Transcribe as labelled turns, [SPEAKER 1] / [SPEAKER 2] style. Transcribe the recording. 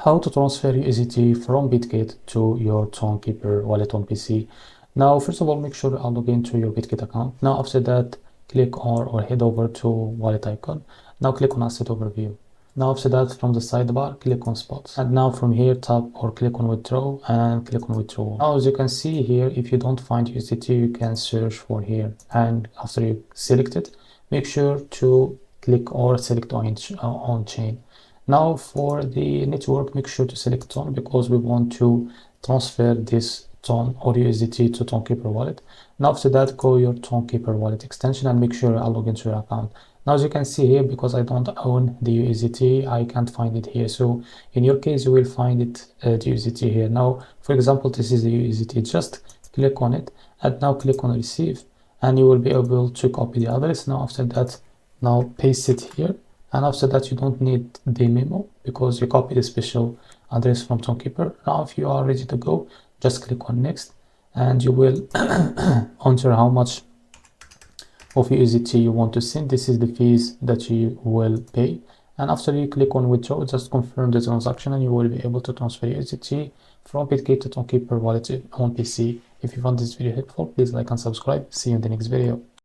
[SPEAKER 1] How to transfer USDT from Bitget to your Tonkeeper wallet on PC. Now, first of all, make sure you log into your Bitget account. Now, after that, click on or head over to wallet icon. Now, click on Asset Overview. Now, after that, from the sidebar, click on Spots. And now from here, tap or click on Withdraw and click on Withdraw. Now, as you can see here, if you don't find USDT, you can search for here. And after you select it, make sure to click or select on chain. Now for the network, make sure to select Ton because we want to transfer this Ton or USDT to Tonkeeper wallet. Now after that, call your Tonkeeper wallet extension and make sure I log into your account. Now as you can see here, because I don't own the USDT, I can't find it here. So in your case, you will find it the USDT here. Now, for example, this is the USDT. Just click on it and now click on receive and you will be able to copy the address. Now after that, now paste it here. And after that, you don't need the memo because you copy the special address from Tonkeeper. Now, if you are ready to go, just click on next and you will enter how much of USDT you want to send. This is the fees that you will pay. And after you click on withdraw, just confirm the transaction and you will be able to transfer USDT from Bitget to Tonkeeper wallet on PC. If you found this video helpful, please like and subscribe. See you in the next video.